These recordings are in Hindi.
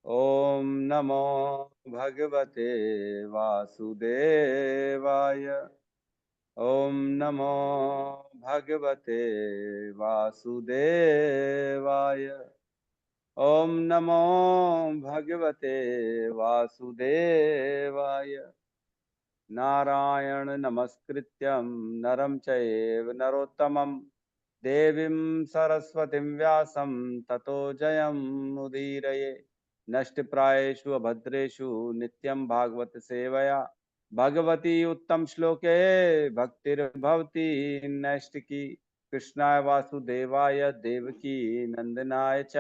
ओम नमो भगवते वासुदेवाय। ओम नमो भगवते वासुदेवाय। ओम नमो भगवते वासुदेवाय। नारायण नमस्कृत्यं नरं चैव नरोत्तमं देवीं सरस्वतीं व्यासं ततो जयमुदीरये। नष्टप्रायेषु अभद्रेषु नित्यं भागवत सेवया भगवती उत्तम श्लोके भक्तिर्भवती नैष्टिकी। कृष्णाय वासुदेवाय देवकी नंदनाय च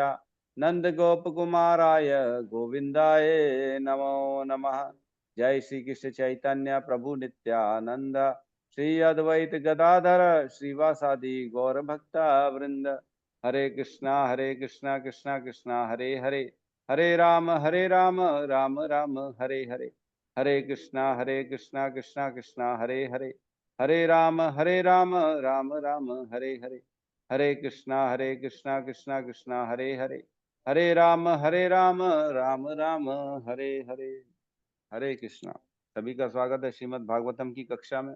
नंद गोप कुमाराय गोविंदाय नमो नमः। जय श्री कृष्ण चैतन्य प्रभु नित्यानंद श्री अद्वैत गदाधर श्रीवासादि गौर भक्ता वृंद। हरे कृष्णा कृष्णा कृष्णा हरे हरे, हरे राम राम राम हरे हरे। हरे कृष्णा कृष्णा कृष्णा हरे हरे, हरे राम राम राम हरे हरे। हरे कृष्णा कृष्णा कृष्णा हरे हरे, हरे राम राम राम हरे हरे। हरे कृष्णा। सभी का स्वागत है श्रीमद् भागवतम की कक्षा में।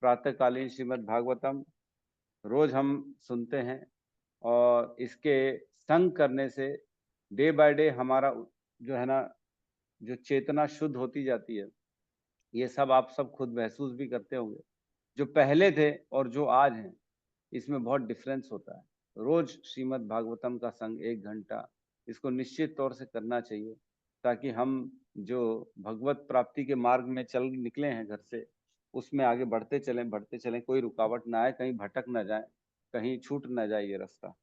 प्रातःकालीन श्रीमद् भागवतम रोज हम सुनते हैं और इसके संग करने से डे बाय डे हमारा जो है ना, जो चेतना शुद्ध होती जाती है। ये सब आप सब खुद महसूस भी करते होंगे। जो पहले थे और जो आज हैं, इसमें बहुत डिफरेंस होता है। रोज श्रीमद् भागवतम का संग 1 घंटा इसको निश्चित तौर से करना चाहिए, ताकि हम जो भगवत प्राप्ति के मार्ग में चल निकले हैं घर से, उसमें आगे बढ़ते चलें, कोई रुकावट ना आए, कहीं भटक ना जाए, कहीं छूट ना जाए ये रास्ता।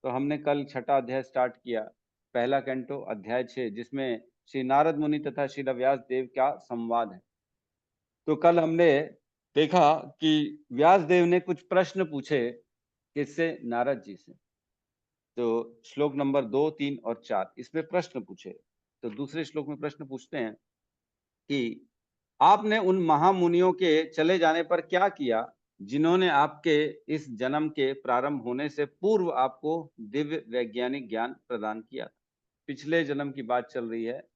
तो हमने कल छठा अध्याय स्टार्ट किया, पहला कैंटो अध्याय 6, जिसमें श्री नारद मुनि तथा श्री व्यास देव का संवाद है। तो कल हमने देखा कि व्यास देव ने कुछ प्रश्न पूछे, किससे? नारद जी से। तो श्लोक नंबर 2, 3 और 4 इसमें प्रश्न पूछे। तो दूसरे श्लोक में प्रश्न पूछते हैं कि आपने उन महामुनियों के चले जाने पर क्या किया, जिन्होंने आपके इस जन्म के प्रारंभ होने से पूर्व आपको दिव्य वैज्ञानिक ज्ञान प्रदान किया। पिछले जन्म की बात चल रही है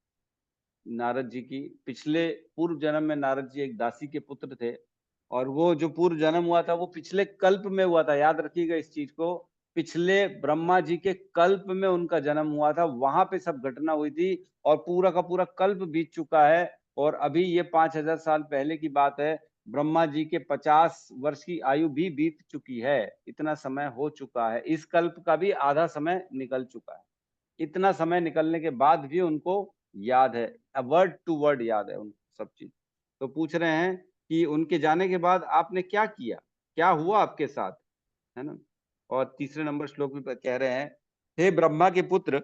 नारद जी की। पिछले पूर्व जन्म में नारद जी एक दासी के पुत्र थे, और वो जो पूर्व जन्म हुआ था वो पिछले कल्प में हुआ था। याद रखिएगा इस चीज को, पिछले ब्रह्मा जी के कल्प में उनका जन्म हुआ था, वहां पे सब घटना हुई थी, और पूरा का पूरा कल्प बीत चुका है। और अभी ये 5000 साल पहले की बात है। ब्रह्मा जी के 50 वर्ष की आयु भी बीत चुकी है। इतना समय हो चुका है, इस कल्प का भी आधा समय निकल चुका है। इतना समय निकलने के बाद भी उनको याद है, वर्ड टू वर्ड याद है उनको सब चीज। तो पूछ रहे हैं कि उनके जाने के बाद आपने क्या किया, क्या हुआ आपके साथ, है ना। और तीसरे नंबर श्लोक में कह रहे हैं, हे ब्रह्मा के पुत्र,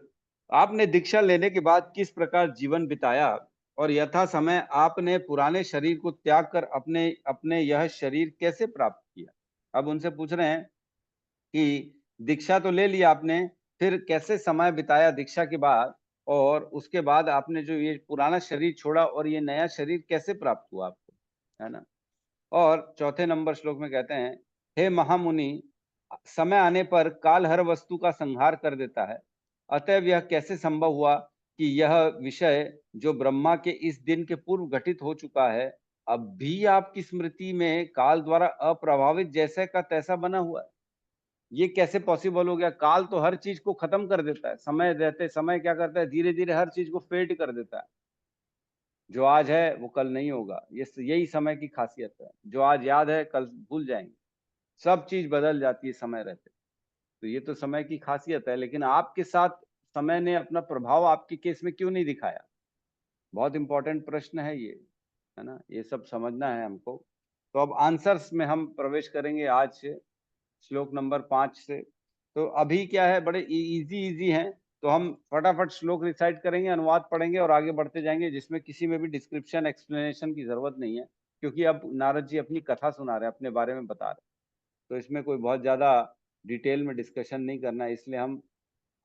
आपने दीक्षा लेने के बाद किस प्रकार जीवन बिताया, और यथा समय आपने पुराने शरीर को त्याग कर अपने अपने यह शरीर कैसे प्राप्त किया। अब उनसे पूछ रहे हैं कि दीक्षा तो ले लिया आपने, फिर कैसे समय बिताया दीक्षा के बाद, और उसके बाद आपने जो ये पुराना शरीर छोड़ा और ये नया शरीर कैसे प्राप्त हुआ आपको, है ना। और चौथे नंबर श्लोक में कहते हैं, हे महामुनि, समय आने पर काल हर वस्तु का संहार कर देता है, अतएव यह कैसे संभव हुआ कि यह विषय जो ब्रह्मा के इस दिन के पूर्व घटित हो चुका है, अब भी आपकी स्मृति में काल द्वारा अप्रभावित जैसे का तैसा बना हुआ है। ये कैसे पॉसिबल हो गया? काल तो हर चीज को खत्म कर देता है, समय रहते समय क्या करता है, धीरे धीरे हर चीज को फेड कर देता है। जो आज है वो कल नहीं होगा, ये यही समय की खासियत है। जो आज याद है कल भूल जाएंगे, सब चीज बदल जाती है समय रहते। तो ये तो समय की खासियत है, लेकिन आपके साथ समय ने अपना प्रभाव आपके केस में क्यों नहीं दिखाया? बहुत इंपॉर्टेंट प्रश्न है ये, है ना। ये सब समझना है हमको। तो अब आंसर्स में हम प्रवेश करेंगे आज से, श्लोक नंबर 5 से। तो अभी क्या है, बड़े इजी इजी हैं, तो हम फटाफट श्लोक रिसाइट करेंगे, अनुवाद पढ़ेंगे और आगे बढ़ते जाएंगे, जिसमें किसी में भी डिस्क्रिप्शन एक्सप्लेनेशन की जरूरत नहीं है, क्योंकि अब नारद जी अपनी कथा सुना रहे हैं, अपने बारे में बता रहे हैं। तो इसमें कोई बहुत ज्यादा डिटेल में डिस्कशन नहीं करना है, इसलिए हम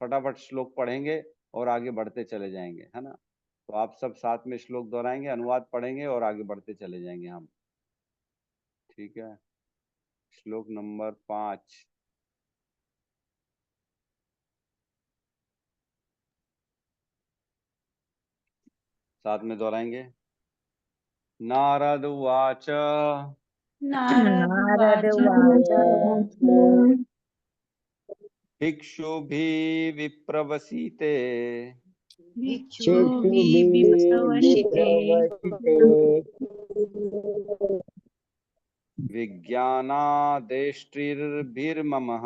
फटाफट श्लोक पढ़ेंगे और आगे बढ़ते चले जाएंगे, है ना। तो आप सब साथ में श्लोक दोहराएंगे, अनुवाद पढ़ेंगे और आगे बढ़ते चले जाएंगे हम। ठीक है। श्लोक नंबर 5। साथ में दोहराएंगे। नारद उवाच नारद उवाच भिक्षुभिः विप्रवसीते भिक्षुभिः विप्रवशिते विज्ञानादेष्ट्रिर्भिर्ममः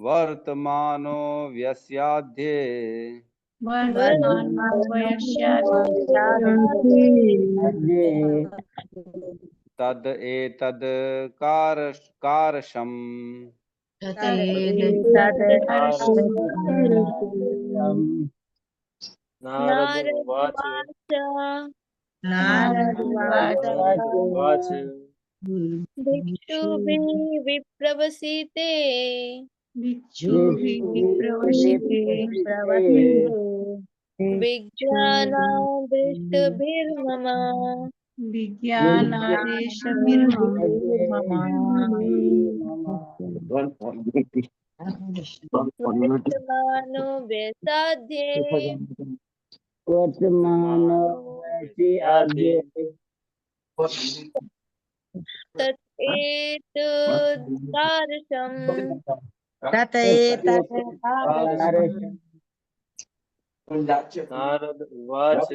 वर्तमानो व्यस्याध्ये तद एतद् कारशम् नारद उवाच भिक्षुभिः विप्रवसिते विज्ञानादृष्टभिर्मम वर्तमानो व्यसाध्ये तत्एतदारशम् नारद उवाच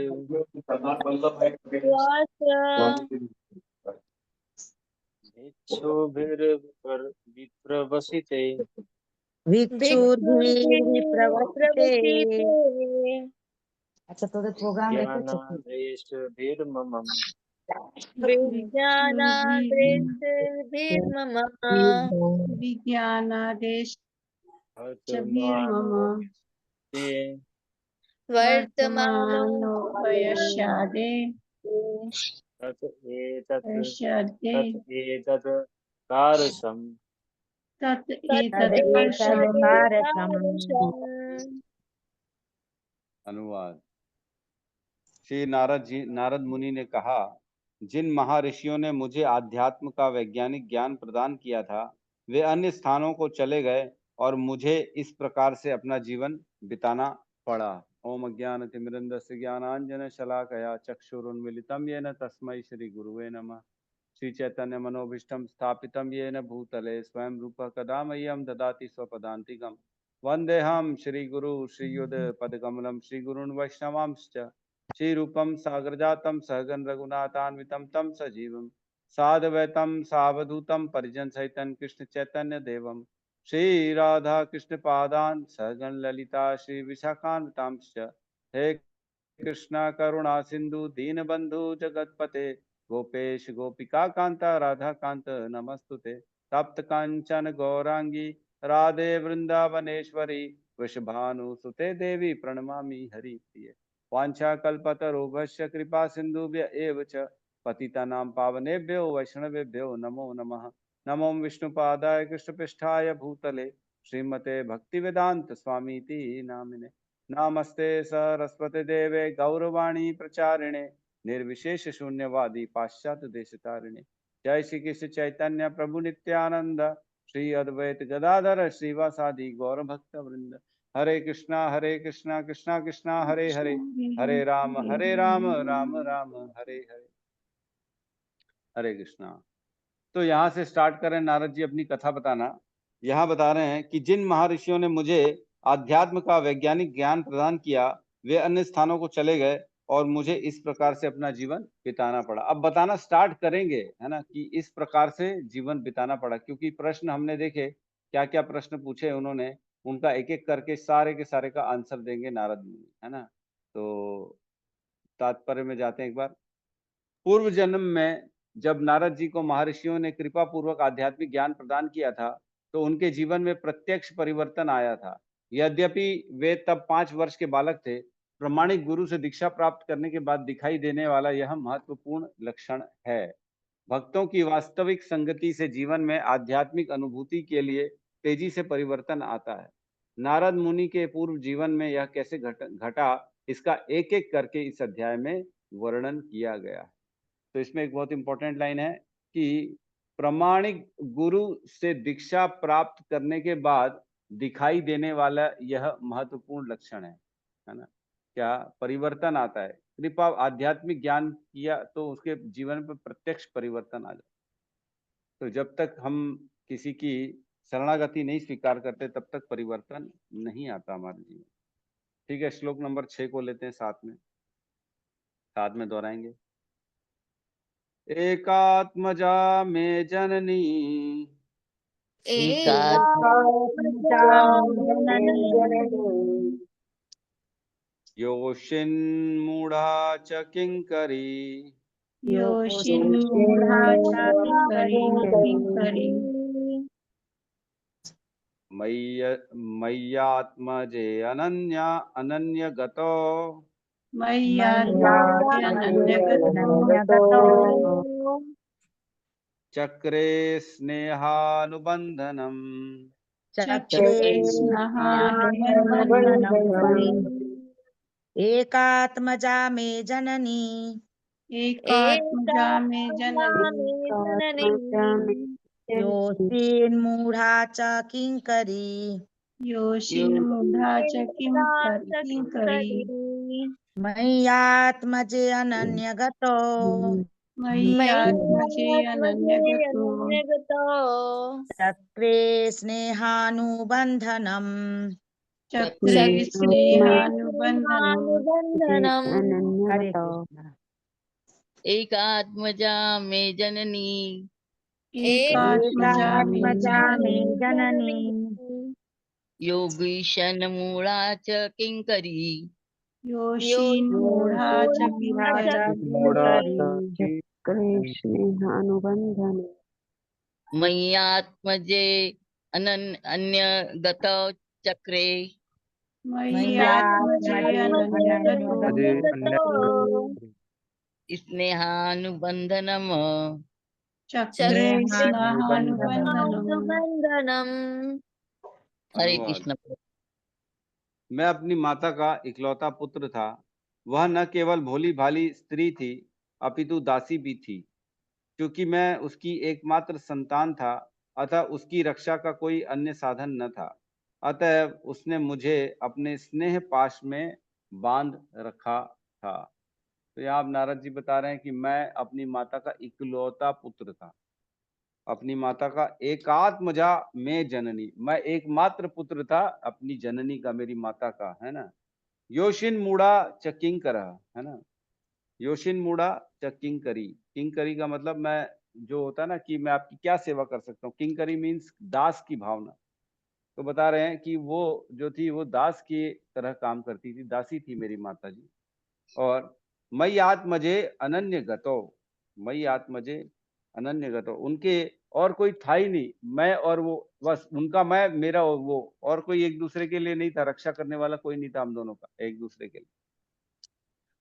भिक्षुभिर्विप्रवसिते ज्ञानादेशभिर्मम विज्ञानादृष्टभिर्मम वर्तमानो वयस्यादे तत् कारसम् अनुवाद। श्री नारद मुनि ने कहा, जिन महर्षियों ने मुझे अध्यात्म का वैज्ञानिक ज्ञान प्रदान किया था, वे अन्य स्थानों को चले गए और मुझे इस प्रकार से अपना जीवन बिताना पड़ा। ओम अज्ञानतिमिरन्धस्य ज्ञानांजन शलाकया चक्षुरुन्मीलितं येन तस्मै श्री गुरुवे नमः। श्री चैतन्य मनोभीष्टं स्थापितं येन भूतले स्वयं रूपः कदा मह्यं ददाति स्वपदान्तिकम्। वन्देऽहं श्रीगुरु श्रीयुतपदकमलं श्रीगुरून् वैष्णवांश्च श्रीरूपं सागरजातं सहगण रघुनाथान्वितं तं सजीवं साद्वैतं सावधूतं परिजनसहितं कृष्ण चैतन्य देवं श्री राधा कृष्ण पादान् सहगण ललिता श्री विशाखान्वितांश्च। हे कृष्णा करुणा सिंधु दीनबंधु जगतपते गोपेश गोपिका कांता राधा कांत नमस्तुते। तप्त कांचन गौरांगी राधे वृंदावनेश्वरी वृषभानुसुते देवी प्रणमामि हरिप्रिये। वाञ्छाकल्पतरुभ्यश्च कृपा सिन्धुभ्य एव च पतितानां पावनेभ्यो वैष्णवेभ्यो नमो नमः। नमो विष्णुपादाय कृष्णपृष्ठाय भूतले श्रीमते भक्तिवेदांत स्वामीति नामिने। नमस्ते सरस्वती देवे गौरवाणी प्रचारिणे निर्विशेष शून्यवादी पाश्चात्य देशतारिणे। जय श्री कृष्ण चैतन्य प्रभु नित्यानंद श्री अद्वैत गदाधर श्रीवासादि गौर भक्त वृंद। हरे कृष्णा कृष्णा कृष्णा हरे हरे, हरे राम राम राम हरे हरे। हरे कृष्णा। तो यहाँ से स्टार्ट करें नारद जी अपनी कथा बताना। यहाँ बता रहे हैं कि जिन महर्षियों ने मुझे आध्यात्म का वैज्ञानिक ज्ञान प्रदान किया, वे अन्य स्थानों को चले गए और मुझे इस प्रकार से अपना जीवन बिताना पड़ा। अब बताना स्टार्ट करेंगे, है ना, कि इस प्रकार से जीवन बिताना पड़ा, क्योंकि प्रश्न हमने देखे क्या क्या प्रश्न पूछे उन्होंने, उनका एक एक करके सारे के सारे का आंसर देंगे नारद मुनि, है ना। तो तात्पर्य में जाते हैं एक बार। पूर्व जन्म में जब नारद जी को महर्षियों ने कृपा पूर्वक आध्यात्मिक ज्ञान प्रदान किया था, तो उनके जीवन में प्रत्यक्ष परिवर्तन आया था। यद्यपि वे तब 5 वर्ष के बालक थे, प्रमाणिक गुरु से दीक्षा प्राप्त करने के बाद दिखाई देने वाला यह महत्वपूर्ण लक्षण है। भक्तों की वास्तविक संगति से जीवन में आध्यात्मिक अनुभूति के लिए तेजी से परिवर्तन आता है। नारद मुनि के पूर्व जीवन में यह कैसे घटा, इसका एक एक करके इस अध्याय में वर्णन किया गया है। तो इसमें एक बहुत इंपॉर्टेंट लाइन है कि प्रामाणिक गुरु से दीक्षा प्राप्त करने के बाद दिखाई देने वाला यह महत्वपूर्ण लक्षण है ना। क्या परिवर्तन आता है, कृपा आध्यात्मिक ज्ञान किया तो उसके जीवन पर प्रत्यक्ष परिवर्तन आ जाता। तो जब तक हम किसी की शरणागति नहीं स्वीकार करते तब तक परिवर्तन नहीं आता हमारे जीवन। ठीक है, श्लोक नंबर 6 को लेते हैं, साथ में दोहराएंगे। एकात्मजा मे जननी योषिन्मूढ़ा च किंकरी योषिन्मूढ़ा च किंकरी मय्यात्मजे अनन्यगतो मय्यात्मन्यगतो चक्रे स्नेहानुबंधनम् चक्रे स्नेहानुबन्धनम् एकात्मजा मे जननी एकात्मजा मे जननी योषिन्मूढ़ा च किंकरी योषिन्मूढ़ा च किंकरी मय्यात्मजे अनन्यगतो मय्यात्मजे अनन्यगतो चक्रे स्नेहानुबन्धनम् चक्रे स्नेहानुबन्धनम् हरे कृष्ण। एकात्मजा मे जननी एकात्मजा मे जननी योगीशन मूढ़ा च किंकरी योषिन्मूढ़ा च कृष्णेहानुबन्धन मय्यात्मजे अन्यगत चक्रे मय्यात्मजे अनन्यगतो स्नेहानुबंधनम चक्रे स्नेहानुबन्धनम्। हरे धन्यवाद। कृष्ण। मैं अपनी माता का इकलौता पुत्र था। वह न केवल भोली भाली स्त्री थी अपितु दासी भी थी। क्योंकि मैं उसकी एकमात्र संतान था अतः उसकी रक्षा का कोई अन्य साधन न था। अतः उसने मुझे अपने स्नेह पाश में बांध रखा था। तो यहाँ आप नारद जी बता रहे हैं कि मैं अपनी माता का इकलौता पुत्र था। अपनी माता का एकात्मजा में जननी, मैं एकमात्र पुत्र था अपनी जननी का, मेरी माता का, है ना। योशिन मूढ़ा च किंकर, है ना। योशिन मूढ़ा च किंकरी, किंकरी का मतलब मैं जो होता है ना कि मैं आपकी क्या सेवा कर सकता हूँ। किंकरी मीन्स दास की भावना। तो बता रहे हैं कि वो जो थी वो दास की तरह काम करती थी, दासी थी मेरी माता जी। और मई आत्मजे अनन्य गतो, मई आत्मजे अनन्य गतो, उनके और कोई था ही नहीं, मैं और वो, बस उनका मैं, मेरा और वो, और कोई एक दूसरे के लिए नहीं था, रक्षा करने वाला कोई नहीं था हम दोनों का एक दूसरे के लिए।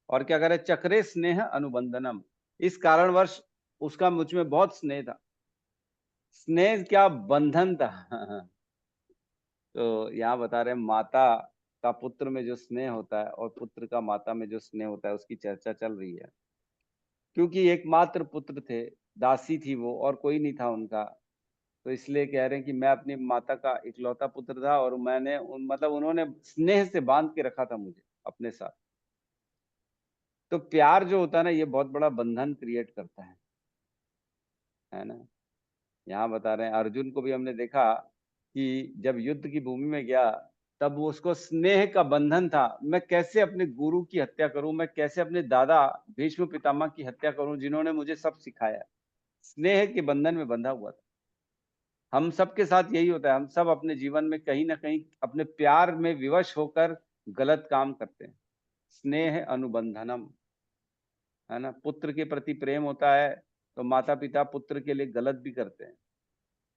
और क्या करे, चक्रे स्नेह अनुबंधनम, इस कारणवश उसका मुझ में बहुत स्नेह था। स्नेह क्या, बंधन था। तो यहाँ बता रहे हैं माता का पुत्र में जो स्नेह होता है और पुत्र का माता में जो स्नेह होता है उसकी चर्चा चल रही है। क्योंकि एकमात्र पुत्र थे, दासी थी वो, और कोई नहीं था उनका, तो इसलिए कह रहे हैं कि मैं अपनी माता का इकलौता पुत्र था और मैंने मतलब उन्होंने स्नेह से बांध के रखा था मुझे अपने साथ। तो प्यार जो होता है ना, ये बहुत बड़ा बंधन क्रिएट करता है ना। यहाँ बता रहे हैं अर्जुन को भी हमने देखा कि जब युद्ध की भूमि में गया तब वो उसको स्नेह का बंधन था। मैं कैसे अपने गुरु की हत्या करूं, मैं कैसे अपने दादा भीष्म पितामह की हत्या करूं जिन्होंने मुझे सब सिखाया। स्नेह के बंधन में बंधा हुआ था। हम सबके साथ यही होता है, हम सब अपने जीवन में कहीं ना कहीं अपने प्यार में विवश होकर गलत काम करते हैं। स्नेह अनुबंधनम, है ना। पुत्र के प्रति प्रेम होता है तो माता पिता पुत्र के लिए गलत भी करते हैं,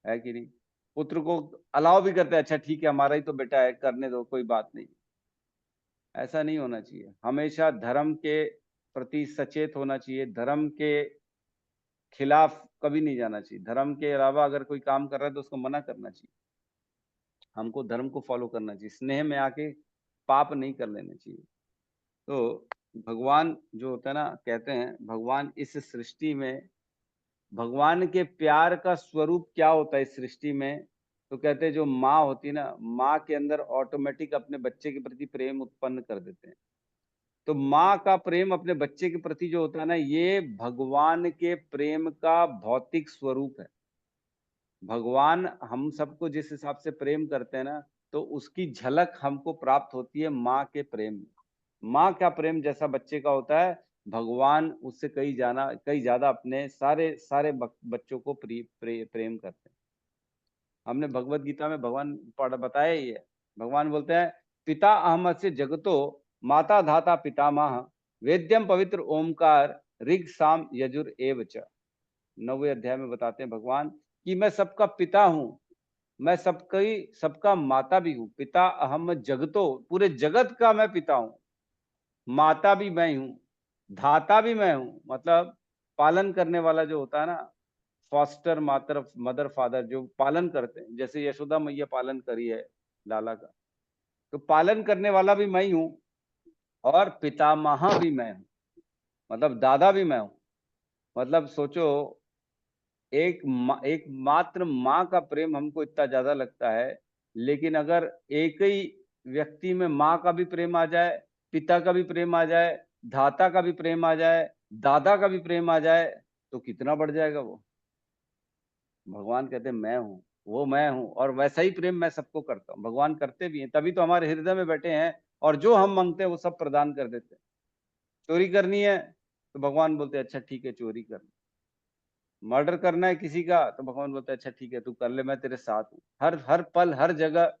है कि नहीं। पुत्र को अलाउ भी करते हैं, अच्छा ठीक है हमारा ही तो बेटा है, करने दो, कोई बात नहीं। ऐसा नहीं होना चाहिए। हमेशा धर्म के प्रति सचेत होना चाहिए, धर्म के खिलाफ कभी नहीं जाना चाहिए। धर्म के अलावा अगर कोई काम कर रहा है तो उसको मना करना चाहिए। हमको धर्म को फॉलो करना चाहिए, स्नेह में आके पाप नहीं कर लेना चाहिए। तो भगवान जो होता है ना, कहते हैं भगवान इस सृष्टि में भगवान के प्यार का स्वरूप क्या होता है इस सृष्टि में, तो कहते हैं जो माँ होती है ना, माँ के अंदर ऑटोमेटिक अपने बच्चे के प्रति प्रेम उत्पन्न कर देते हैं। तो माँ का प्रेम अपने बच्चे के प्रति जो होता है ना, ये भगवान के प्रेम का भौतिक स्वरूप है। भगवान हम सबको जिस हिसाब से प्रेम करते हैं ना, तो उसकी झलक हमको प्राप्त होती है माँ के प्रेम में। माँ का प्रेम जैसा बच्चे का होता है, भगवान उससे कई ज्यादा अपने सारे बच्चों को प्रेम करते हैं। हमने भगवत गीता में भगवान बताया ही है। भगवान बोलते हैं, पिता अहमस्य जगतो माता धाता पितामह वेद्यम पवित्र ओमकार ऋग साम यजुर एव च। 9वें अध्याय में बताते हैं भगवान कि मैं सबका पिता हूँ, मैं सबका माता भी हूँ। पिता अहम जगतो, पूरे जगत का मैं पिता हूँ, माता भी मैं हूँ, धाता भी मैं हूँ। मतलब पालन करने वाला जो होता है ना, फॉस्टर मदर फादर जो पालन करते हैं, जैसे यशोदा मैया पालन करी है लाला का, तो पालन करने वाला भी मैं ही हूँ और पितामह भी मैं हूँ, मतलब दादा भी मैं हूँ। मतलब सोचो, एक मात्र माँ का प्रेम हमको इतना ज्यादा लगता है, लेकिन अगर एक ही व्यक्ति में माँ का भी प्रेम आ जाए, पिता का भी प्रेम आ जाए, धाता का भी प्रेम आ जाए, दादा का भी प्रेम आ जाए, तो कितना बढ़ जाएगा वो। भगवान कहते हैं मैं हूँ, वो मैं हूँ, और वैसा ही प्रेम मैं सबको करता हूँ। भगवान करते भी हैं, तभी तो हमारे हृदय में बैठे हैं, और जो हम मांगते हैं वो सब प्रदान कर देते हैं। चोरी करनी है तो भगवान बोलते हैं अच्छा ठीक है चोरी कर। मर्डर करना है किसी का तो भगवान बोलते हैं अच्छा ठीक है तू कर ले, मैं तेरे साथ हूँ। हर पल हर जगह।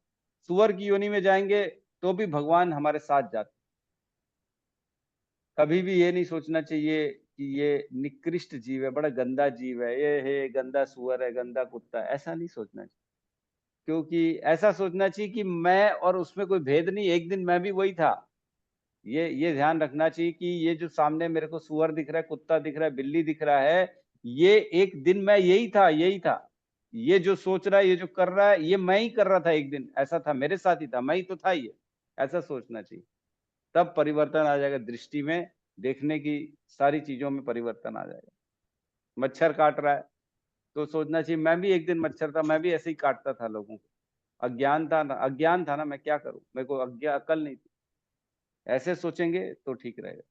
सुअर की योनि में जाएंगे तो भी भगवान हमारे साथ जाते। कभी भी ये नहीं सोचना चाहिए कि ये निकृष्ट जीव है, बड़ा गंदा जीव है, ये है गंदा सुअर है, गंदा कुत्ता है, ऐसा नहीं सोचना चाहिए। क्योंकि ऐसा सोचना चाहिए कि मैं और उसमें कोई भेद नहीं, एक दिन मैं भी वही था। ये ध्यान रखना चाहिए कि ये जो सामने मेरे को सुअर दिख रहा है, कुत्ता दिख रहा है, बिल्ली दिख रहा है, ये एक दिन मैं यही था। ये जो सोच रहा है, ये जो कर रहा है, ये मैं ही कर रहा था, एक दिन ऐसा था, मेरे साथ ही था, मैं ही तो था ये। ऐसा सोचना चाहिए, तब परिवर्तन आ जाएगा दृष्टि में, देखने की सारी चीजों में परिवर्तन आ जाएगा। मच्छर काट रहा है तो सोचना चाहिए मैं भी एक दिन मच्छर था, मैं भी ऐसे ही काटता था लोगों को। अज्ञान था ना, मैं क्या करूं, मेरे को अक्ल नहीं थी। ऐसे सोचेंगे तो ठीक रहेगा।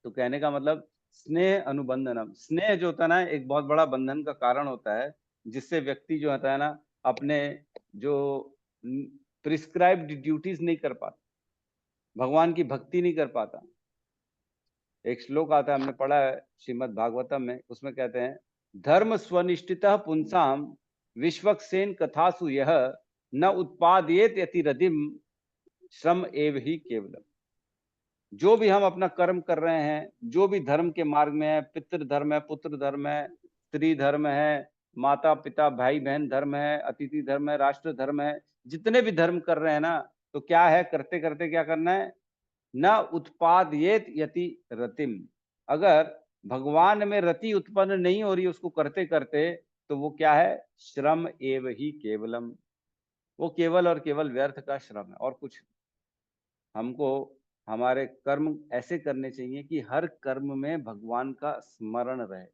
तो कहने का मतलब स्नेह अनुबंधनम, स्नेह जो होता है ना, एक बहुत बड़ा बंधन का कारण होता है, जिससे व्यक्ति जो होता है ना, अपने जो प्रिस्क्राइब्ड ड्यूटीज नहीं कर पाता, भगवान की भक्ति नहीं कर पाता। एक श्लोक आता है, हमने पढ़ा है श्रीमद् भागवतम में, उसमें कहते हैं धर्म स्वनिष्ठितः पुंसाम विश्वक्सेन कथासु यह न उत्पादयेत यति रतिम श्रम एव ही केवलम। जो भी हम अपना कर्म कर रहे हैं, जो भी धर्म के मार्ग में है, पितृ धर्म है, पुत्र धर्म है, स्त्री धर्म है, माता पिता भाई बहन धर्म है, अतिथि धर्म है, राष्ट्र धर्म है, जितने भी धर्म कर रहे हैं ना, तो क्या है, करते करते क्या करना है, न उत्पादयेत यति रतिम। अगर भगवान में रति उत्पन्न नहीं हो रही उसको करते करते, तो वो क्या है, श्रम एव ही केवलम, वो केवल और केवल व्यर्थ का श्रम है और कुछ। हमको हमारे कर्म ऐसे करने चाहिए कि हर कर्म में भगवान का स्मरण रहे।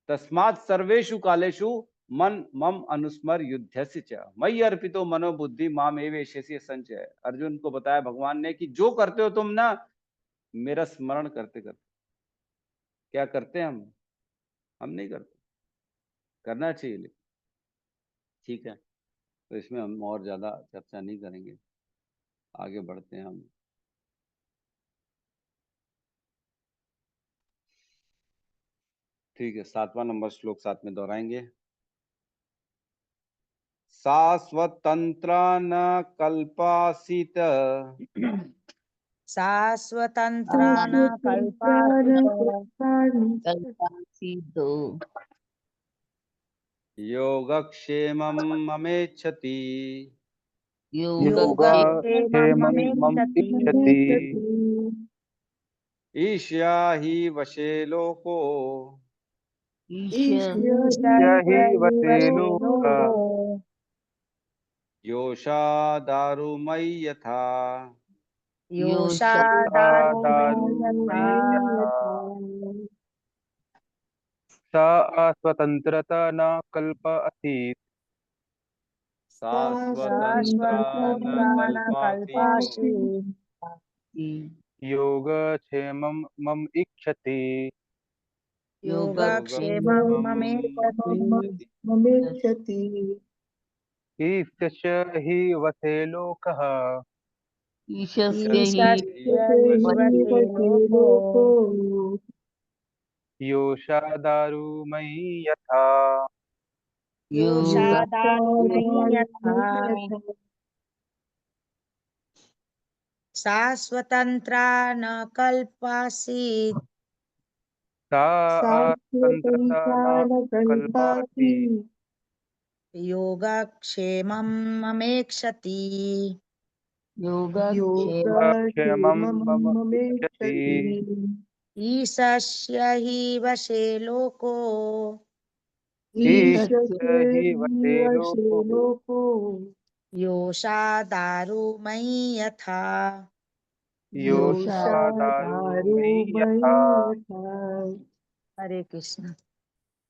तस्मात् सर्वेषु कालेषु मन मम अनुस्मर युद्धस्य च मयि अर्पितो मनोबुद्धि माम एवेशस्य संचय। अर्जुन को बताया भगवान ने कि जो करते हो तुम ना, मेरा स्मरण करते करते। क्या करते हैं हम नहीं करते, करना चाहिए लेकिन। ठीक है, तो इसमें हम और ज्यादा चर्चा नहीं करेंगे, आगे बढ़ते हैं हम। ठीक है, 7वां नंबर श्लोक साथ में दोहराएंगे। शाश्वतंत्र न कल्पासित शाश्वतंत्राण कल्पासित कल्पासितो योगक्षेमं ममेच्छति योगक्षेममेच्छति ईर्ष्या हि वशे लोको योषा दारुमयि यथा सा स्वतंत्रता न कल्प असीत शाश्वतंत्रा न कल्पासीत् शाश्वतन्त्राणकल्पासि योगक्षेमं मम इच्छति योगक्षेमं ममेच्छति ममेच्छति। ईशस्य हि वसे लोकः ईशस्य हि ईशस्य हि वसे लोको योषा दारुमयी यथा योषादारुमयि यथा शाश्वतन्त्रा न कल्पासीत् सा स्वतंत्रता न कल्पासीत् योगक्षेमं ममेक्षति योगक्षेमं मम इच्छति ईशस्य हि वशे लोको ईशस्य हि वसे लोको योषा दारुमयि यथा योषा दारुमयी यथा। हरे कृष्ण।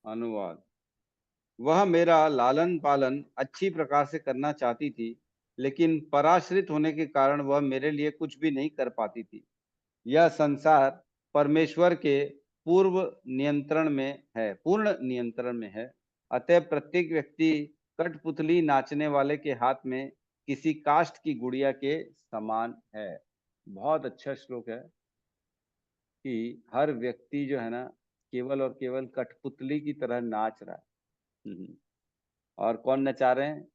अनुवाद। वह मेरा लालन पालन अच्छी प्रकार से करना चाहती थी, लेकिन पराश्रित होने के कारण वह मेरे लिए कुछ भी नहीं कर पाती थी। यह संसार परमेश्वर के पूर्ण नियंत्रण में है। अतः प्रत्येक व्यक्ति कठपुतली नाचने वाले के हाथ में किसी काष्ठ की गुड़िया के समान है। बहुत अच्छा श्लोक है कि हर व्यक्ति जो है ना, केवल और केवल कठपुतली की तरह नाच रहा है। और कौन नचा रहे हैं?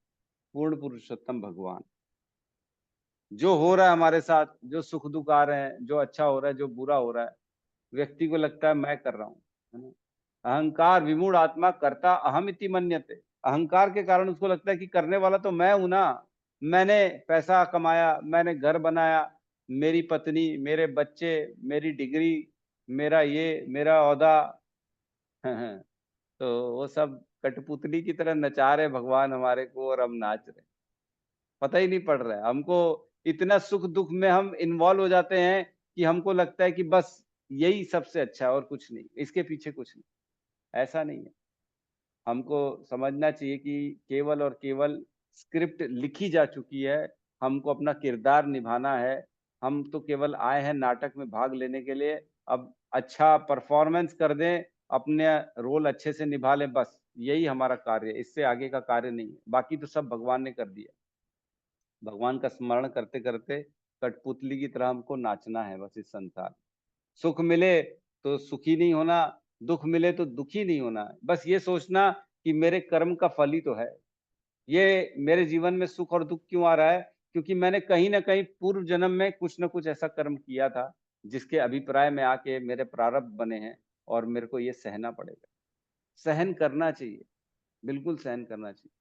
पूर्ण पुरुषोत्तम भगवान। जो हो रहा है हमारे साथ, जो सुख दुख आ रहे हैं, जो अच्छा हो रहा है, जो बुरा हो रहा है, व्यक्ति को लगता है मैं कर रहा हूँ, है ना। अहंकार विमूढ़ आत्मा कर्ता अहम इति मन्यते। अहंकार के कारण उसको लगता है कि करने वाला तो मैं हूं ना, मैंने पैसा कमाया, मैंने घर बनाया, मेरी पत्नी, मेरे बच्चे, मेरी डिग्री, मेरा ये, मेरा ओहदा। तो वो सब कठपुतली की तरह नचा रहे भगवान हमारे को, और हम नाच रहे, पता ही नहीं पड़ रहा है हमको। इतना सुख दुख में हम इन्वॉल्व हो जाते हैं कि हमको लगता है कि बस यही सबसे अच्छा है और कुछ नहीं, इसके पीछे कुछ नहीं। ऐसा नहीं है। हमको समझना चाहिए कि केवल और केवल स्क्रिप्ट लिखी जा चुकी है, हमको अपना किरदार निभाना है। हम तो केवल आए हैं नाटक में भाग लेने के लिए। अब अच्छा परफॉर्मेंस कर दें, अपने रोल अच्छे से निभा लें, बस यही हमारा कार्य है। इससे आगे का कार्य नहीं है। बाकी तो सब भगवान ने कर दिया। भगवान का स्मरण करते करते कठपुतली की तरह हमको नाचना है बस इस संसार। सुख मिले तो सुखी नहीं होना, दुख मिले तो दुखी नहीं होना। बस ये सोचना कि मेरे कर्म का फल ही तो है ये। मेरे जीवन में सुख और दुख क्यों आ रहा है? क्योंकि मैंने कहीं ना कहीं पूर्व जन्म में कुछ ना कुछ ऐसा कर्म किया था, जिसके अभिप्राय में आके मेरे प्रारब्ध बने हैं, और मेरे को ये सहना पड़ेगा। सहन करना चाहिए, बिल्कुल सहन करना चाहिए।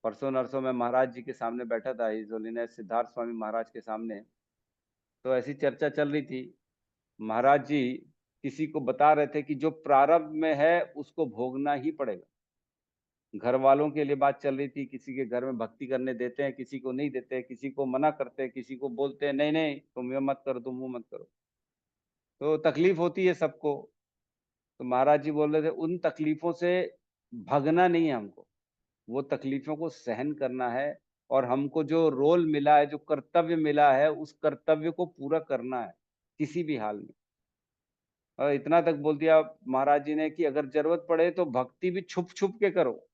परसों नरसों मैं महाराज जी के सामने बैठा था, हिज होलीनेस सिद्धार्थ स्वामी महाराज के सामने। तो ऐसी चर्चा चल रही थी। महाराज जी किसी को बता रहे थे कि जो प्रारब्ध में है उसको भोगना ही पड़ेगा। घर वालों के लिए बात चल रही थी। किसी के घर में भक्ति करने देते हैं, किसी को नहीं देते, किसी को मना करते हैं, किसी को बोलते हैं नहीं नहीं तुम ये मत करो, तुम वो मत करो। तो तकलीफ होती है सबको। तो महाराज जी बोल रहे थे उन तकलीफों से भगना नहीं है हमको, वो तकलीफों को सहन करना है। और हमको जो रोल मिला है, जो कर्तव्य मिला है, उस कर्तव्य को पूरा करना है किसी भी हाल में। और इतना तक बोल दिया महाराज जी ने कि अगर जरूरत पड़े तो भक्ति भी छुप छुप के करो,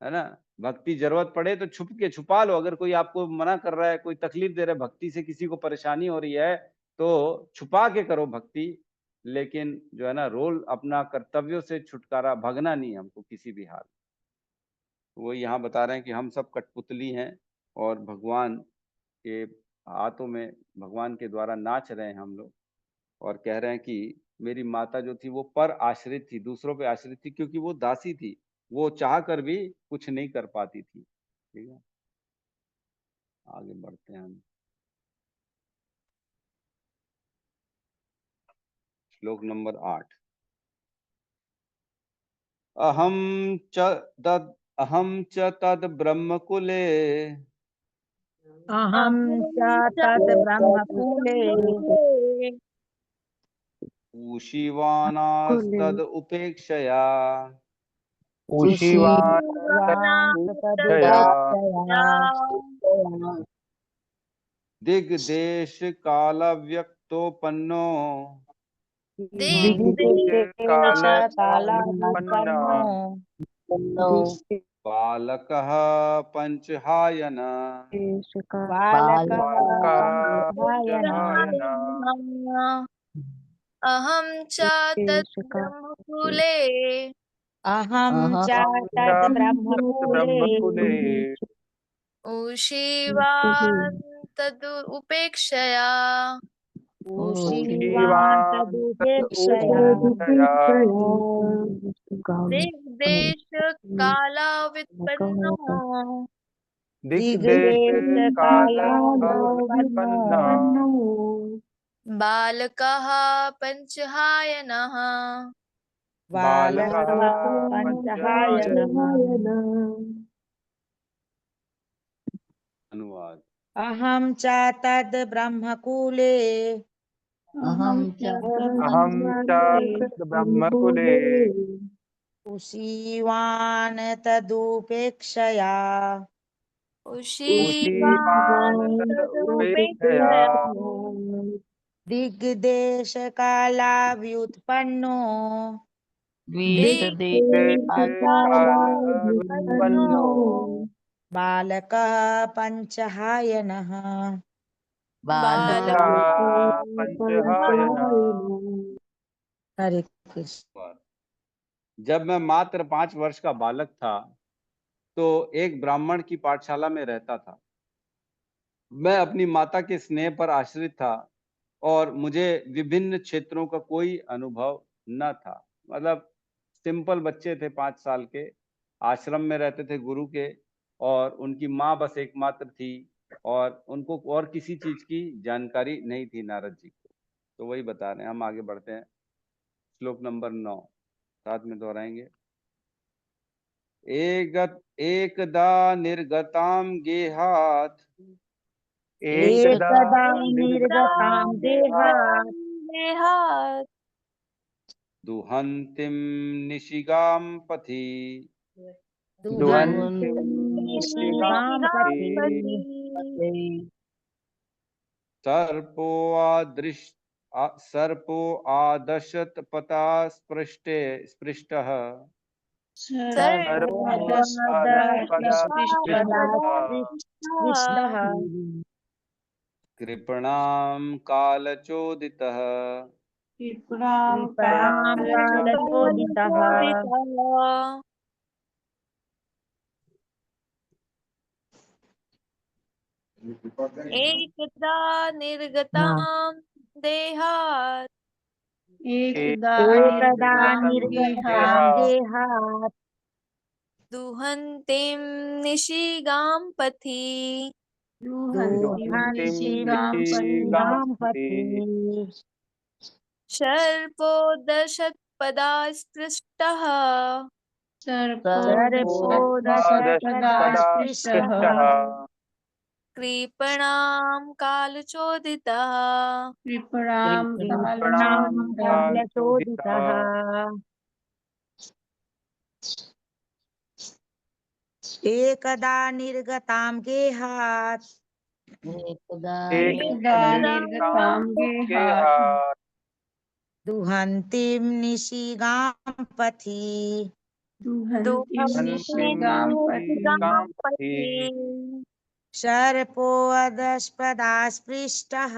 है ना। भक्ति जरूरत पड़े तो छुप के छुपा लो। अगर कोई आपको मना कर रहा है, कोई तकलीफ दे रहा है, भक्ति से किसी को परेशानी हो रही है, तो छुपा के करो भक्ति। लेकिन जो है ना, रोल अपना कर्तव्यों से छुटकारा, भगना नहीं है हमको किसी भी हाल। वो यहाँ बता रहे हैं कि हम सब कठपुतली हैं और भगवान के हाथों में, भगवान के द्वारा नाच रहे हैं हम लोग। और कह रहे हैं कि मेरी माता जो थी वो पर आश्रित थी, दूसरों पे आश्रित थी, क्योंकि वो दासी थी। वो चाह कर भी कुछ नहीं कर पाती थी। ठीक है, आगे बढ़ते हैं हम। श्लोक नंबर 8। अहम च तद ब्रह्मकुले अहं च तद् ब्रह्मकुले उषिवानास्तद उपेक्षया उषिवानस्तदुपेक्षया दिग्देश कालव्यक्तोपन्नो कालव्युत्पन्ना बालकः पंचहायन बालकः पंचहायन अहं च तत् ब्रह्मकुले अहं च तद् ब्रह्मकुले उषिवान् तद् उपेक्षया उषिवान् तदुपेक्षया दिग्देश कालावित्पन्नो दिग्देशकालव्युत्पन्ना बालकः पंचहायनः बालकः पंचहायनः। अनुवाद। अहं च तद् ब्रह्मकुले अहं च ब्रह्मकुले उषिवान् तदुपेक्षया उषिवान् उपेक्षया तदुपेक्षया दिग्देशकालाव्युत्पन्नो कालव्युत्पन्नो बालकः पंचहायनः। बालकः पंचहायनः। हरे कृष्ण। जब मैं मात्र 5 वर्ष का बालक था तो एक ब्राह्मण की पाठशाला में रहता था। मैं अपनी माता के स्नेह पर आश्रित था और मुझे विभिन्न क्षेत्रों का कोई अनुभव न था। मतलब सिंपल बच्चे थे, 5 साल के, आश्रम में रहते थे गुरु के, और उनकी माँ बस एकमात्र थी और उनको और किसी चीज की जानकारी नहीं थी नारद जी को। तो वही बता रहे हैं। हम आगे बढ़ते हैं। श्लोक नंबर 9 साथ में दोहराएंगे। एकदा निर्गताम गेहात एकदा निर्गतां देहात् देहात् दुहन्तिम निशिगाम पथि दुहन्तीं निशिगां पथि सर्पो आदशत पता स्पृष्टः सर्वोदस्पदस्पृष्टः कृपणां कालचोदितः कृपणां कालचोदितः। एकदा निर्गतां देहात् एकदा निर्गतां देहात् दुहन्तीं निशिगां पथि दुहन्तीं निशिगां पथि सर्पो दशत्पदा स्पृष्टः सर्पोदशपदास्पृष्टः कृपणां कालचोदितः कृपणां कालचोदितः। एकदा निर्गतां गेहात् दुहन्तीं निशिगां पथि सर्पोदस्पदास्पृष्टः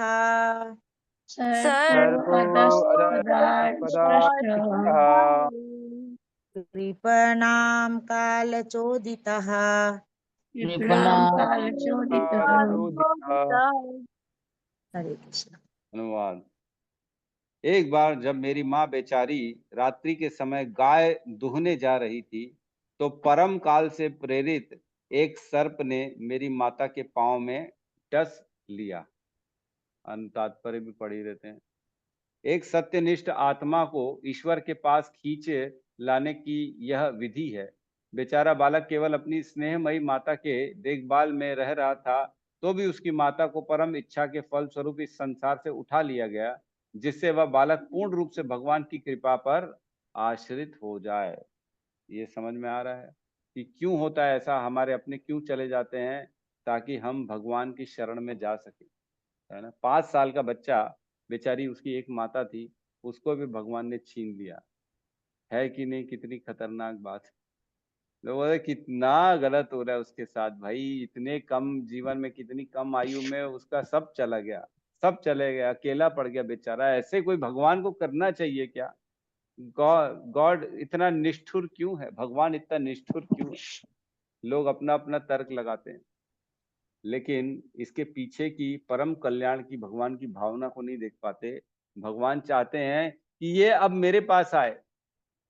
कृपणां कालचोदितः। हरे कृष्ण। अनुवाद। एक बार जब मेरी माँ बेचारी रात्रि के समय गाय दुहने जा रही थी तो परम काल से प्रेरित एक सर्प ने मेरी माता के पांव में डस लिया। तात्पर्य भी पढ़ ही रहते हैं। एक सत्यनिष्ठ आत्मा को ईश्वर के पास खींचे लाने की यह विधि है। बेचारा बालक केवल अपनी स्नेहमयी माता के देखभाल में रह रहा था तो भी उसकी माता को परम इच्छा के फल स्वरूप इस संसार से उठा लिया गया। जिससे वह बालक पूर्ण रूप से भगवान की कृपा पर आश्रित हो जाए। ये समझ में आ रहा है कि क्यों होता है ऐसा, हमारे अपने क्यों चले जाते हैं, ताकि हम भगवान की शरण में जा सके, है ना। 5 साल का बच्चा, बेचारी उसकी एक माता थी, उसको भी भगवान ने छीन लिया, है कि नहीं, कितनी खतरनाक बात है। लोग बोले कितना गलत हो रहा है उसके साथ भाई, इतने कम जीवन में, कितनी कम आयु में उसका सब चला गया, सब चले गया, अकेला पड़ गया बेचारा। ऐसे कोई भगवान को करना चाहिए क्या? गॉड गॉड इतना निष्ठुर क्यों है, भगवान इतना निष्ठुर क्यों है? लोग अपना अपना तर्क लगाते हैं, लेकिन इसके पीछे की परम कल्याण की, भगवान की भावना को नहीं देख पाते। भगवान चाहते हैं कि ये अब मेरे पास आए,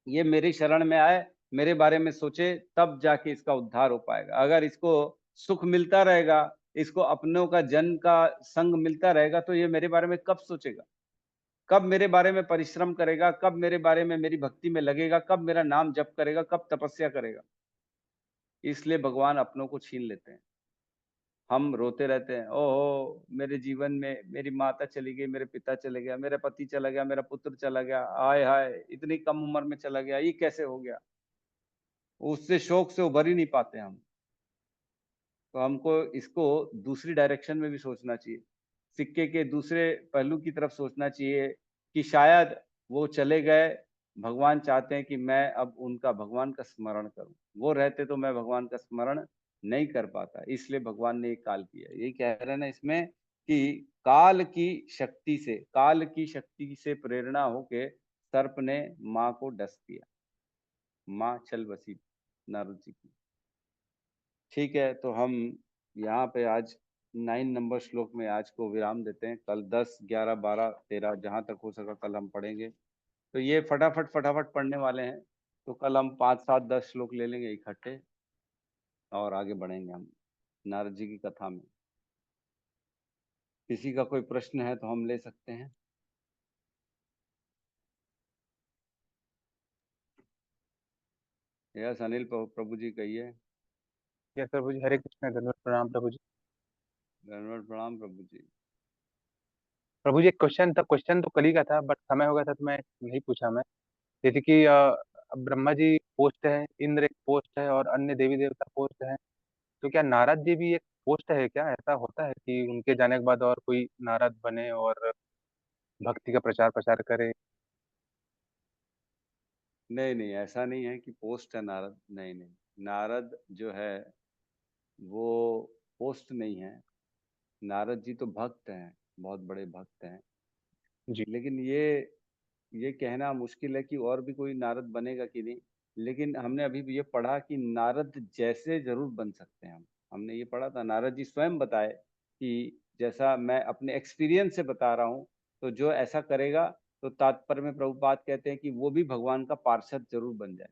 ये मेरी शरण में आए, मेरे बारे में सोचे, तब जाके इसका उद्धार हो पाएगा। अगर इसको सुख मिलता रहेगा, इसको अपनों का जन का संग मिलता रहेगा, तो ये मेरे बारे में कब सोचेगा, कब मेरे बारे में परिश्रम करेगा, कब मेरे बारे में मेरी भक्ति में लगेगा, कब मेरा नाम जप करेगा, कब तपस्या करेगा। इसलिए भगवान अपनों को छीन लेते हैं। हम रोते रहते हैं, ओहो मेरे जीवन में मेरी माता चली गई, मेरे पिता चले गया, मेरा पति चला गया, मेरा पुत्र चला गया, हाय हाय इतनी कम उम्र में चला गया, ये कैसे हो गया। उससे शोक से उभर ही नहीं पाते हम। तो हमको इसको दूसरी डायरेक्शन में भी सोचना चाहिए, सिक्के के दूसरे पहलू की तरफ सोचना चाहिए कि शायद वो चले गए, भगवान चाहते हैं कि मैं अब उनका, भगवान का स्मरण करूं। वो रहते तो मैं भगवान का स्मरण नहीं कर पाता, इसलिए भगवान ने एक काल किया। यही कह रहे हैं ना इसमें कि काल की शक्ति से, काल की शक्ति से प्रेरणा होके सर्प ने माँ को डस दिया, माँ चल बसी नारद जी की। ठीक है, तो हम यहाँ पे आज 9 नंबर श्लोक में आज को विराम देते हैं। कल 10, 11, 12, 13 जहाँ तक हो सका कल हम पढ़ेंगे। तो ये फटाफट फटाफट पढ़ने वाले हैं, तो कल हम 5, 7, 10 श्लोक ले लेंगे इकट्ठे और आगे बढ़ेंगे हम नारद जी की कथा में। किसी का कोई प्रश्न है तो हम ले सकते हैं। यस अनिल प्रभु जी कहिए। यस प्रभु जी, हरे कृष्ण, धन्यवाद, प्रणाम प्रभु जी। धन्यवाद, प्रणाम प्रभु जी। प्रभु जी एक क्वेश्चन था, क्वेश्चन तो कल ही का था बट समय हो गया था तो मैं नहीं पूछा मैं। जैसे कि ब्रह्मा जी पोस्ट है, इंद्र एक पोस्ट है और अन्य देवी देवता पोस्ट है, तो क्या नारद जी भी एक पोस्ट है क्या? ऐसा होता है कि उनके जाने के बाद और कोई नारद बने और भक्ति का प्रचार प्रसार करे? नहीं नहीं, ऐसा नहीं है कि पोस्ट है नारद, नहीं नहीं। नारद जो है वो पोस्ट नहीं है। नारद जी तो भक्त हैं, बहुत बड़े भक्त हैं। जी। लेकिन ये कहना मुश्किल है कि और भी कोई नारद बनेगा कि नहीं। लेकिन हमने अभी भी ये पढ़ा कि नारद जैसे जरूर बन सकते हैं हम। हमने ये पढ़ा था, नारद जी स्वयं बताए कि जैसा मैं अपने एक्सपीरियंस से बता रहा हूँ, तो जो ऐसा करेगा तो तात्पर्य में प्रभुपाद कहते हैं कि वो भी भगवान का पार्षद जरूर बन जाए।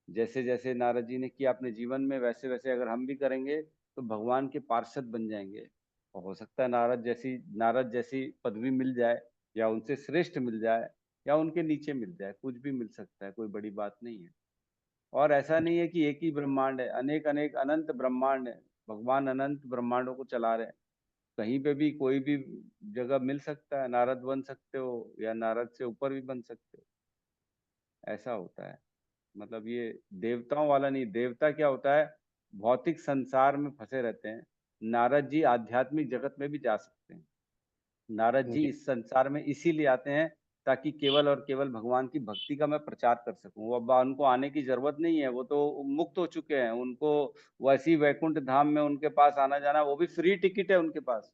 जैसे जैसे नारद जी ने किया अपने जीवन में, वैसे वैसे अगर हम भी करेंगे तो भगवान के पार्षद बन जाएंगे। और हो सकता है नारद जैसी पदवी मिल जाए, या उनसे श्रेष्ठ मिल जाए, या उनके नीचे मिल जाए, कुछ भी मिल सकता है, कोई बड़ी बात नहीं है। और ऐसा नहीं है कि एक ही ब्रह्मांड है, अनेक अनेक अनंत ब्रह्मांड है। भगवान अनंत ब्रह्मांडों को चला रहे हैं। कहीं पे भी कोई भी जगह मिल सकता है, नारद बन सकते हो या नारद से ऊपर भी बन सकते हो, ऐसा होता है। मतलब ये देवताओं वाला नहीं। देवता क्या होता है, भौतिक संसार में फंसे रहते हैं। नारद जी आध्यात्मिक जगत में भी जा सकते हैं। नारद जी जी। इस संसार में इसीलिए आते हैं ताकि केवल और केवल भगवान की भक्ति का मैं प्रचार कर सकूं। वो अब उनको आने की जरूरत नहीं है, वो तो मुक्त हो चुके हैं। उनको वैसी वैकुंठ धाम में उनके पास आना जाना, वो भी फ्री टिकट है उनके पास।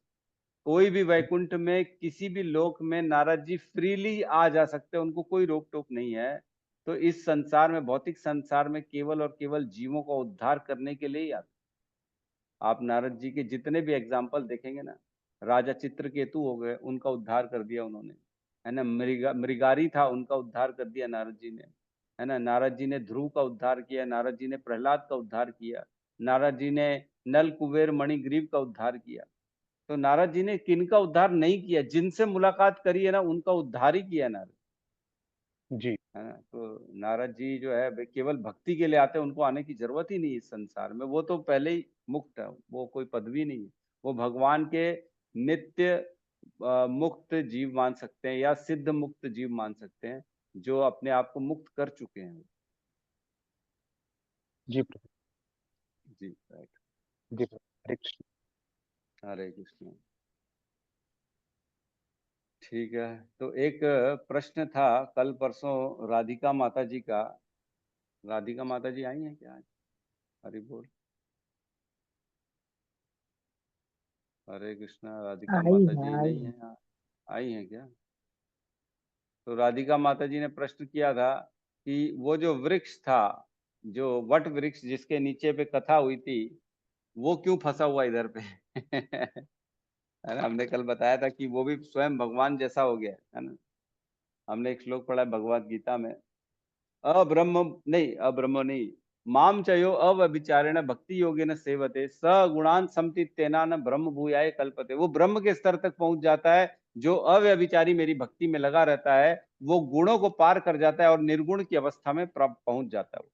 कोई भी वैकुंठ में, किसी भी लोक में नारद जी फ्रीली आ जा सकते हैं, उनको कोई रोक टोक नहीं है। तो इस संसार में, भौतिक संसार में, केवल और केवल जीवों का उद्धार करने के लिए ही आते। आप नारद जी के जितने भी एग्जाम्पल देखेंगे ना, राजा चित्रकेतु हो गए, उनका उद्धार कर दिया उन्होंने, है ना। मृगारी था, उनका उद्धार कर दिया नारद जी ने, है ना। नारद जी ने ध्रुव का उद्धार किया, नारद जी ने प्रहलाद का उद्धार किया, नारद जी ने नल कुबेर मणिग्रीव का उद्धार किया। तो नारद जी ने किनका उद्धार नहीं किया? जिनसे मुलाकात करी है ना, उनका उद्धार ही किया नारद, जी। है ना। तो नारद जी जो है वे केवल भक्ति के लिए आते हैं, उनको आने की जरूरत ही नहीं है इस संसार में। वो तो पहले ही मुक्त है, वो कोई पदवी नहीं है। वो भगवान के नित्य मुक्त जीव मान सकते हैं या सिद्ध मुक्त जीव मान सकते हैं, जो अपने आप को मुक्त कर चुके हैं। जी प्रभु। जी राइट। जी प्रभु। हरे कृष्ण। हरे कृष्ण। ठीक है, तो एक प्रश्न था कल परसों राधिका माता जी का। राधिका माता जी आई हैं क्या आज? हरि बोल। हरे कृष्णा। राधिका आई माता है, जी आई नहीं है। है? आई हैं क्या? तो राधिका माता जी ने प्रश्न किया था कि वो जो वृक्ष था, जो वट वृक्ष जिसके नीचे पे कथा हुई थी, वो क्यों फंसा हुआ इधर पे? है ना, हमने कल बताया था कि वो भी स्वयं भगवान जैसा हो गया है ना। हमने एक श्लोक पढ़ा है भगवत गीता में, अब्रह्म नहीं, माम चयो अव्यभिचारेण भक्ति योगेन सेवते स गुणान समतीतेना न ब्रह्म भूयाय कल्पते। वो ब्रह्म के स्तर तक पहुंच जाता है जो अव्यभिचारी मेरी भक्ति में लगा रहता है, वो गुणों को पार कर जाता है और निर्गुण की अवस्था में पहुंच जाता है।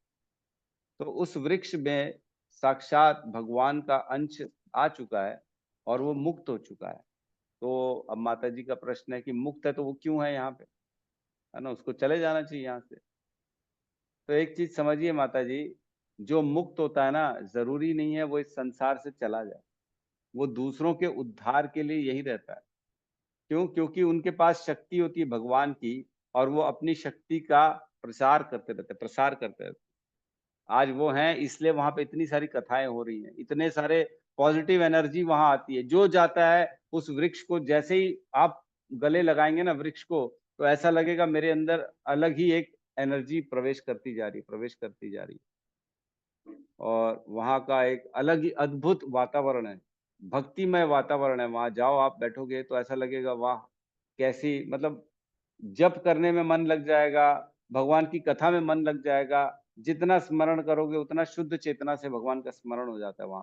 तो उस वृक्ष में साक्षात भगवान का अंश आ चुका है और वो मुक्त हो चुका है। तो अब माता जी का प्रश्न है कि मुक्त है तो वो क्यों है यहाँ पे, है ना, उसको चले जाना चाहिए यहाँ से। तो एक चीज समझिए माता जी, जो मुक्त होता है ना, जरूरी नहीं है वो इस संसार से चला जाए, वो दूसरों के उद्धार के लिए यही रहता है। क्यों? क्योंकि उनके पास शक्ति होती है भगवान की, और वो अपनी शक्ति का प्रसार करते रहते। आज वो हैं इसलिए वहां पे इतनी सारी कथाएं हो रही हैं, इतने सारे पॉजिटिव एनर्जी वहां आती है। जो जाता है उस वृक्ष को, जैसे ही आप गले लगाएंगे ना वृक्ष को, तो ऐसा लगेगा मेरे अंदर अलग ही एक एनर्जी प्रवेश करती जा रही है। और वहाँ का एक अलग ही अद्भुत वातावरण है, भक्तिमय वातावरण है। वहां जाओ, आप बैठोगे तो ऐसा लगेगा वाह, कैसी, मतलब जप करने में मन लग जाएगा, भगवान की कथा में मन लग जाएगा। जितना स्मरण करोगे उतना शुद्ध चेतना से भगवान का स्मरण हो जाता है वहां।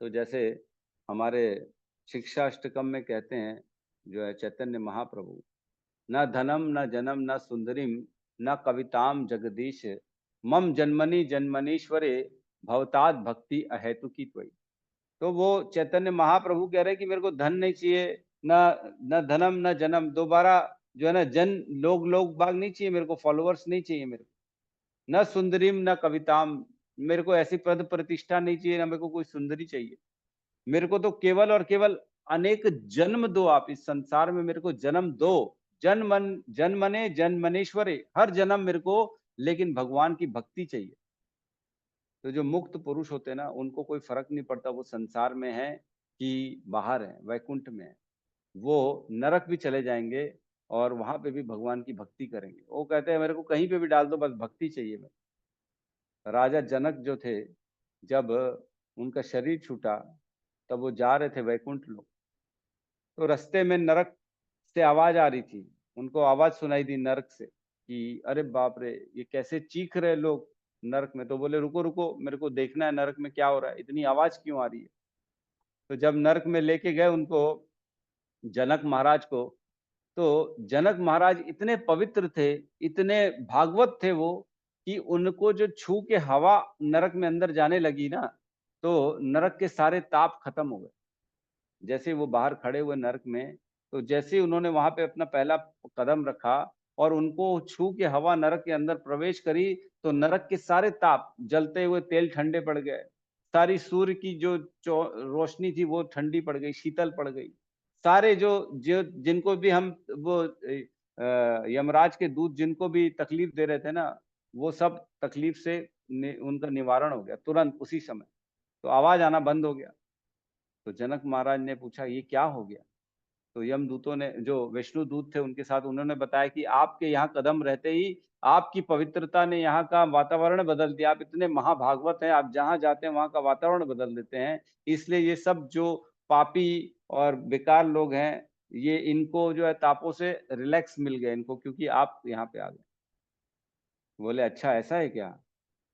तो जैसे हमारे शिक्षा अष्टकम में कहते हैं, जो है चैतन्य महाप्रभु, न धनम न जनम न सुंदरीम न कविताम जगदीश मम जन्मनि जन्मनीश्वरे भवताद भक्ति अहेतुकी त्वयि। तो वो चैतन्य महाप्रभु कह रहे हैं कि मेरे को धन नहीं चाहिए, न धनम न जन्म, दोबारा जो है ना लोग बाग नहीं चाहिए मेरे को, फॉलोअर्स नहीं चाहिए मेरे को, न सुंदरीम न कविताम, मेरे को ऐसी पद प्रतिष्ठा नहीं चाहिए, ना मेरे को कोई सुंदरी चाहिए। मेरे को तो केवल और केवल अनेक जन्म दो, आप इस संसार में मेरे को जन्म दो, जन्मने जन्मनेश्वरे, हर जन्म मेरे को, लेकिन भगवान की भक्ति चाहिए। तो जो मुक्त पुरुष होते हैं ना, उनको कोई फर्क नहीं पड़ता वो संसार में है कि बाहर है, वैकुंठ में है। वो नरक भी चले जाएंगे और वहां पे भी भगवान की भक्ति करेंगे। वो कहते हैं मेरे को कहीं पे भी डाल दो, बस भक्ति चाहिए मेरे। राजा जनक जो थे, जब उनका शरीर छूटा, तब वो जा रहे थे वैकुंठ लोक। तो रास्ते में नरक से आवाज आ रही थी, उनको आवाज सुनाई दी नरक से कि अरे बाप रे, ये कैसे चीख रहे लोग नरक में। तो बोले रुको रुको, मेरे को देखना है नरक में क्या हो रहा है, इतनी आवाज क्यों आ रही है। तो जब नरक में लेके गए उनको, जनक महाराज को, तो जनक महाराज इतने पवित्र थे, इतने भागवत थे वो, कि उनको जो छू के हवा नरक में अंदर जाने लगी ना, तो नरक के सारे ताप खत्म हो गए। जैसे वो बाहर खड़े हुए नरक में, तो जैसे ही उन्होंने वहां पे अपना पहला कदम रखा और उनको छू के हवा नरक के अंदर प्रवेश करी, तो नरक के सारे ताप, जलते हुए तेल ठंडे पड़ गए, सारी सूर्य की जो रोशनी थी वो ठंडी पड़ गई, शीतल पड़ गई। सारे जो जो जिनको भी हम वो यमराज के दूत जिनको भी तकलीफ दे रहे थे ना, वो सब तकलीफ से उनका निवारण हो गया तुरंत उसी समय। तो आवाज आना बंद हो गया। तो जनक महाराज ने पूछा ये क्या हो गया। तो यमदूतों ने, जो विष्णु दूत थे उनके साथ, उन्होंने बताया कि आपके यहाँ कदम रहते ही आपकी पवित्रता ने यहाँ का वातावरण बदल दिया। आप इतने महाभागवत हैं, आप जहाँ जाते हैं वहाँ का वातावरण बदल देते हैं। इसलिए ये सब जो पापी और बेकार लोग हैं, ये इनको जो है तापों से रिलैक्स मिल गए इनको, क्योंकि आप यहाँ पे आ गए। बोले अच्छा ऐसा है क्या?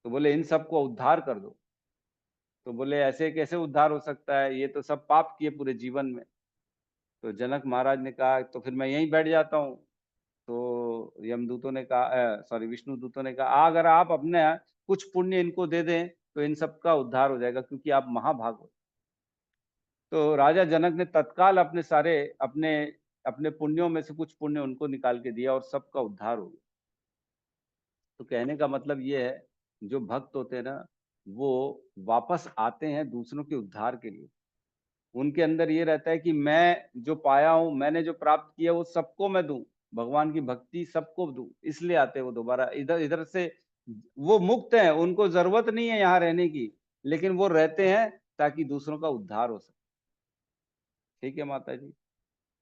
तो बोले इन सबको उद्धार कर दो। तो बोले ऐसे कैसे उद्धार हो सकता है, ये तो सब पाप किए पूरे जीवन में। तो जनक महाराज ने कहा तो फिर मैं यहीं बैठ जाता हूँ। तो यमदूतों ने कहा, सॉरी विष्णु दूतों ने कहा, अगर आप अपने कुछ पुण्य इनको दे दें तो इन सब का उद्धार हो जाएगा, क्योंकि आप महाभाग हो। तो राजा जनक ने तत्काल अपने सारे अपने अपने पुण्यों में से कुछ पुण्य उनको निकाल के दिया और सबका उद्धार हो गया। तो कहने का मतलब ये है, जो भक्त होते हैं ना, वो वापस आते हैं दूसरों के उद्धार के लिए। उनके अंदर ये रहता है कि मैं जो पाया हूं, मैंने जो प्राप्त किया वो सबको मैं दूं, भगवान की भक्ति सबको दूं, इसलिए आते हैं वो दोबारा इधर इधर से। वो मुक्त हैं, उनको जरूरत नहीं है यहाँ रहने की, लेकिन वो रहते हैं ताकि दूसरों का उद्धार हो सके। ठीक है माता जी,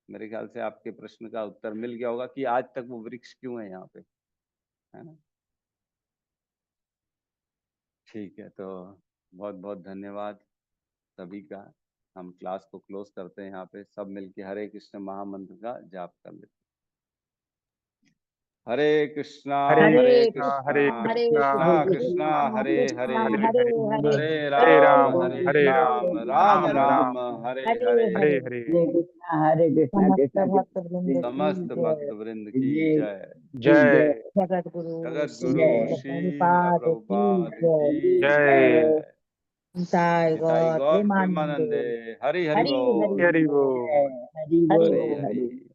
मेरे ख्याल से आपके प्रश्न का उत्तर मिल गया होगा कि आज तक वो वृक्ष क्यों है यहाँ पे, है ना। ठीक है, तो बहुत बहुत धन्यवाद सभी का। हम क्लास को क्लोज करते हैं, यहाँ पे सब मिलके हरे कृष्ण महामंत्र का जाप कर लेते हैं। हरे कृष्णा हरे हरे कृष्णा हरे कृष्णा कृष्णा कृष्णा हरे हरे हरे हरे हरे हरे राम राम हरे हरे राम राम राम राम राम हरे हरे हरे हरे हरे हरे कृष्णा समस्त कृष्ण भक्त वृंद समस्त की भक्त वृंद की जय। जय जगत गुरु जगत श्री गुरु श्रील प्रभुपाद प्रभुपाद की की जय जय निताय निताई गौर गौर प्रेमानंदे प्रेमानंदे हरि हरि हरि बोल हरि हरि बोल हरि हरि हरि बोल बोल। हरि।